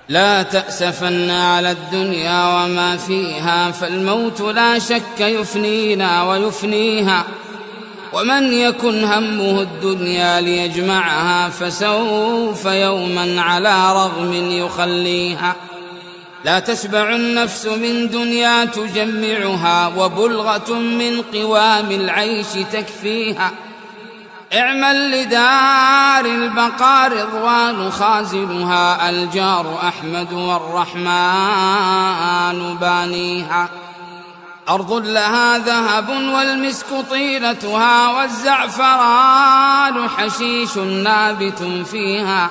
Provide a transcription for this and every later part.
لا تأسفن على الدنيا وما فيها، فالموت لا شك يفنينا ويفنيها. ومن يكن همه الدنيا ليجمعها، فسوف يوما على رغم يخليها. لا تشبع النفس من دنيا تجمعها، وبلغة من قوام العيش تكفيها. اعمل لدار البقاء رضوان خازنها، الجار أحمد والرحمن بانيها. أرض لها ذهب والمسك طيلتها، والزعفران حشيش نابت فيها.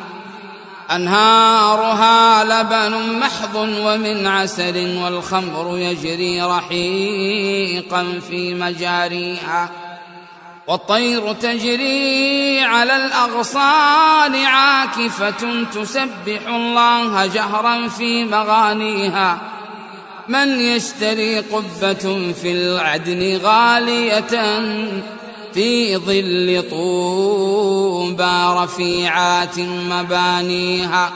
أنهارها لبن محض ومن عسل، والخمر يجري رحيقا في مجاريها. والطير تجري على الأغصان عاكفة، تسبح الله جهرا في مغانيها. من يشتري قبة في العدن غالية، في ظل طوبى رفيعات مبانيها.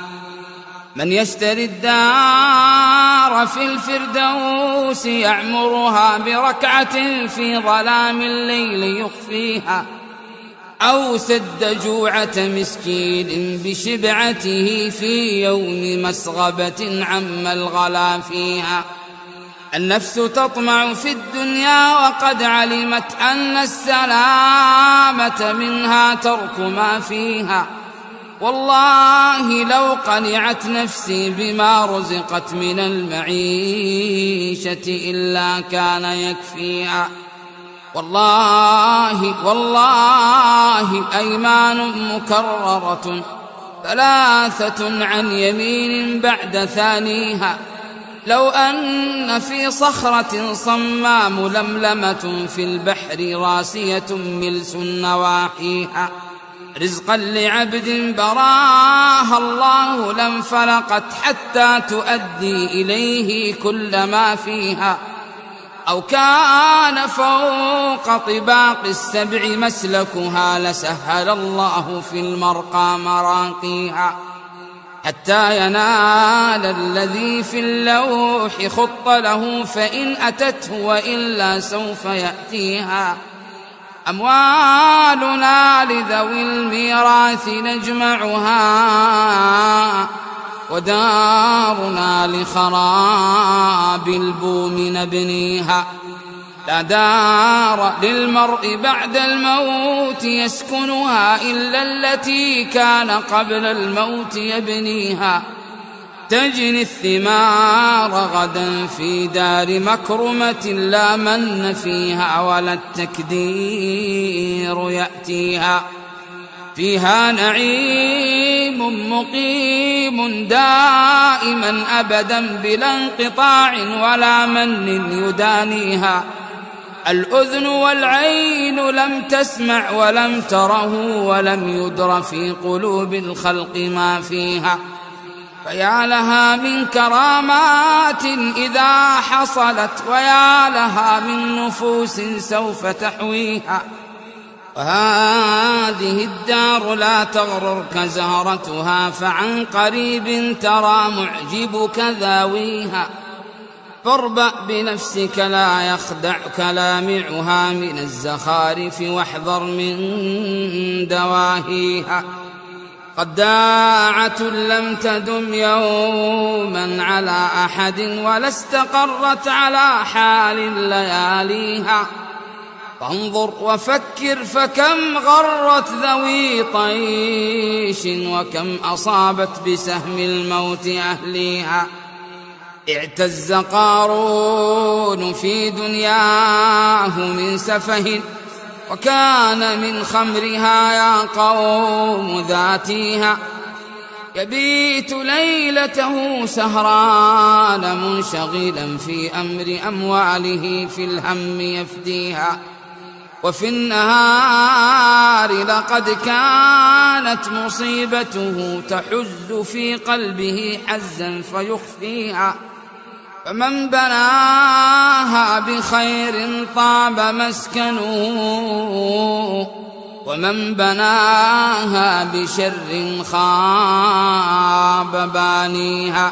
من يشتري الدار في الفردوس، يعمرها بركعة في ظلام الليل يخفيها. أو سد جوعة مسكين بشبعته، في يوم مسغبة عم الغلا فيها. النفس تطمع في الدنيا وقد علمت أن السلامة منها ترك ما فيها. والله لو قنعت نفسي بما رزقت من المعيشة إلا كان يكفيها. والله أيمان مكررة، ثلاثة عن يمين بعد ثانيها. لو أن في صخرة صماء ململمة، في البحر راسية ملس نواحيها. رزقا لعبد براها الله لانفلقت، حتى تؤدي إليه كل ما فيها. أو كان فوق طباق السبع مسلكها، لسهل الله في المرقى مراقيها. حتى ينال الذي في اللوح خط له، فإن أتته وإلا سوف يأتيها. أموالنا لذوي الميراث نجمعها، ودارنا لخراب البوم نبنيها. لا دار للمرء بعد الموت يسكنها، إلا التي كان قبل الموت يبنيها. تجني الثمار غدا في دار مكرمة، لا من فيها ولا التكدير يأتيها. فيها نعيم مقيم دائما أبدا بلا انقطاع، ولا من يدانيها. الأذن والعين لم تسمع ولم تره، ولم يدر في قلوب الخلق ما فيها. فيا لها من كرامات إذا حصلت، ويا لها من نفوس سوف تحويها. وهذه الدار لا تغررك زهرتها، فعن قريب ترى معجبك ذاويها. فاربأ بنفسك لا يخدعك لامعها، من الزخارف واحذر من دواهيها. خداعة لم تدم يوما على أحد، ولا استقرت على حال لياليها. فانظر وفكر فكم غرت ذوي طيش، وكم أصابت بسهم الموت أهليها. اعتز قارون في دنياه من سفه، وكان من خمرها يا قوم ذاتيها. يبيت ليلته سهران منشغلا في أمر أمواله، في الهم يفديها. وفي النهار لقد كانت مصيبته تحز في قلبه حزا فيخفيها. فمن بناها بخير طاب مسكنه، ومن بناها بشر خاب بانيها.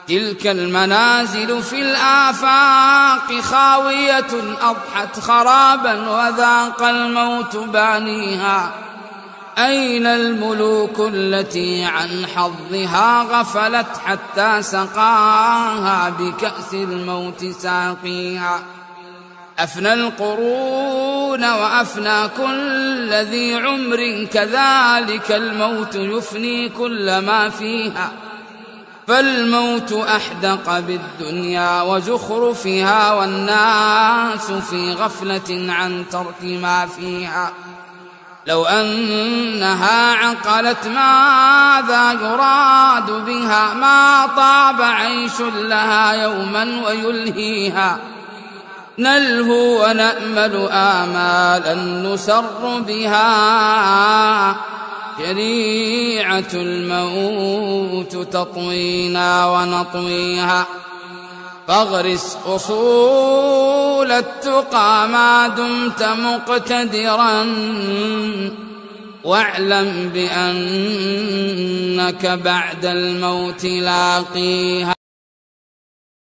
تلك المنازل في الآفاق خاوية أضحت خرابا وذاق الموت بانيها. أين الملوك التي عن حظها غفلت حتى سقاها بكأس الموت ساقيها. أفنى القرون وأفنى كل ذي عمر، كذلك الموت يفني كل ما فيها. فالموت أحدق بالدنيا وزخرفها، والناس في غفلة عن ترك ما فيها. لو أنها عقلت ماذا يراد بها، ما طاب عيش لها يوما ويلهيها. نلهو ونأمل آمالا نسر بها، شريعة الموت تطوينا ونطويها. فاغرس أصول التقى ما دمت مقتدرا، واعلم بأنك بعد الموت لاقيها.